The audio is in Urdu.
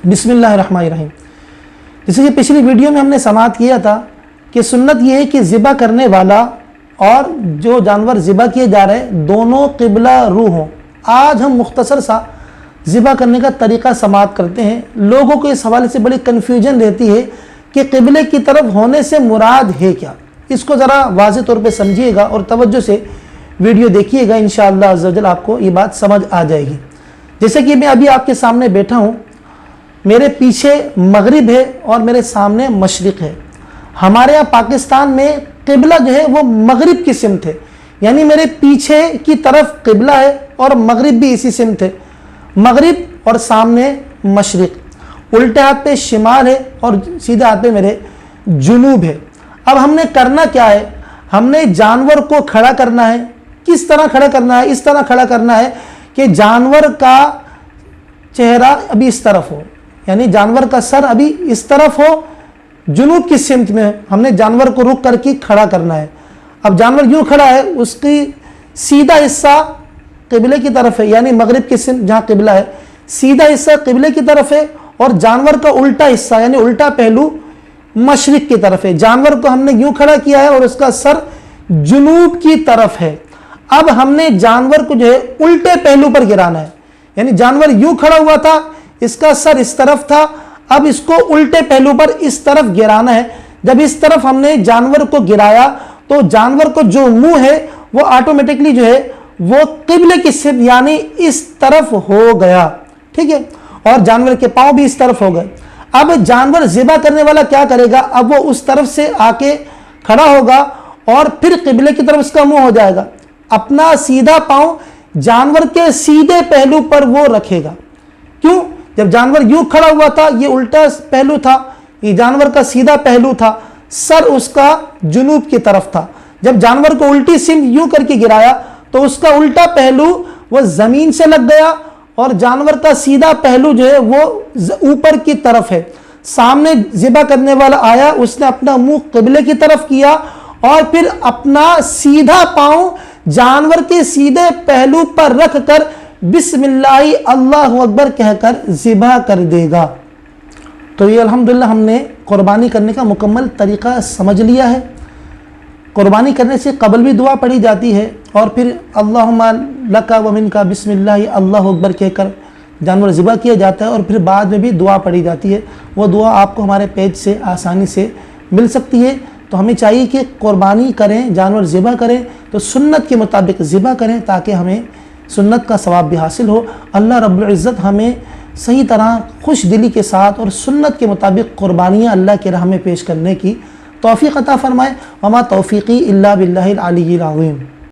بسم اللہ الرحمن الرحیم۔ جیسے کہ پچھلی ویڈیو میں ہم نے سماعت کیا تھا کہ سنت یہ ہے کہ ذبح کرنے والا اور جو جانور ذبح کیے جا رہے ہیں دونوں قبلہ رو ہوں۔ آج ہم مختصر سا ذبح کرنے کا طریقہ سماعت کرتے ہیں۔ لوگوں کو اس حوالے سے بڑی کنفیوژن رہتی ہے کہ قبلے کی طرف ہونے سے مراد ہے کیا۔ اس کو ذرا واضح طور پہ سمجھیے گا اور توجہ سے ویڈیو دیکھیے گا، انشاءاللہ عز و جل آپ کو یہ بات سمجھ آ جائے گی۔ جیسے کہ میں ابھی آپ کے سامنے بیٹھا ہوں، میرے پیچھے مغرب ہے اور میرے سامنے مشرق ہے۔ ہمارے یہاں پاکستان میں قبلہ جو ہے وہ مغرب کی سمت ہے، یعنی میرے پیچھے کی طرف قبلہ ہے اور مغرب بھی اسی سمت ہے، مغرب اور سامنے مشرق۔ الٹے ہاتھ پہ شمال ہے اور سیدھے ہاتھ پہ میرے جنوب ہے۔ اب ہم نے کرنا کیا ہے؟ ہم نے جانور کو کھڑا کرنا ہے۔ کس طرح کھڑا کرنا ہے؟ اس طرح کھڑا کرنا ہے کہ جانور کا چہرہ ابھی اس طرف ہو، یعنی جانور کا سر ابھی اس طرف ہو، جنوب کی سمت میں ہم نے جانور کو رک کر کے کھڑا کرنا ہے۔ اب جانور یوں کھڑا ہے، اس کی سیدھا حصہ قبلے کی طرف ہے، یعنی مغرب کی سمت جہاں قبلہ ہے، سیدھا حصہ قبلے کی طرف ہے، اور جانور کا الٹا حصہ یعنی الٹا پہلو مشرق کی طرف ہے۔ جانور کو ہم نے یوں کھڑا کیا ہے اور اس کا سر جنوب کی طرف ہے۔ اب ہم نے جانور کو جو ہے الٹے پہلو پر گرانا ہے، یعنی جانور یوں کھڑا ہوا تھا، اس کا سر اس طرف تھا، اب اس کو الٹے پہلو پر اس طرف گرانا ہے۔ جب اس طرف ہم نے جانور کو گرایا تو جانور کو جو منہ ہے وہ آٹومیٹکلی جو ہے وہ قبلے کی سمت یعنی اس طرف ہو گیا، ٹھیک ہے، اور جانور کے پاؤں بھی اس طرف ہو گئے۔ اب جانور ذبح کرنے والا کیا کرے گا؟ اب وہ اس طرف سے آ کے کھڑا ہوگا اور پھر قبلے کی طرف اس کا منہ ہو جائے گا، اپنا سیدھا پاؤں جانور کے سیدھے پہلو پر وہ رکھے گا۔ کیوں؟ جب جانور یوں کھڑا ہوا تھا یہ الٹا پہلو تھا، یہ جانور کا سیدھا پہلو تھا، سر اس کا جنوب کی طرف تھا۔ جب جانور کو الٹی سمت یوں کر کے گرایا تو اس کا الٹا پہلو وہ زمین سے لگ گیا اور جانور کا سیدھا پہلو جو ہے وہ اوپر کی طرف ہے۔ سامنے ذبح کرنے والا آیا، اس نے اپنا منہ قبلے کی طرف کیا اور پھر اپنا سیدھا پاؤں جانور کے سیدھے پہلو پر رکھ کر بسم اللہ اللہ اکبر کہہ کر ذبح کر دے گا۔ تو یہ الحمدللہ ہم نے قربانی کرنے کا مکمل طریقہ سمجھ لیا ہے۔ قربانی کرنے سے قبل بھی دعا پڑھی جاتی ہے اور پھر اللہم لکا ومنکا بسم اللہ اللہ اکبر کہہ کر جانور ذبح کیا جاتا ہے، اور پھر بعد میں بھی دعا پڑھی جاتی ہے۔ وہ دعا آپ کو ہمارے پیج سے آسانی سے مل سکتی ہے۔ تو ہمیں چاہیے کہ قربانی کریں، جانور ذبح کریں تو سنت کے مطابق ذبح کریں تاکہ ہمیں سنت کا ثواب بھی حاصل ہو۔ اللہ رب العزت ہمیں صحیح طرح خوش دلی کے ساتھ اور سنت کے مطابق قربانیاں اللہ کے راہ میں پیش کرنے کی توفیق عطا فرمائے۔ وما توفیقی الا باللہ العلی العظیم۔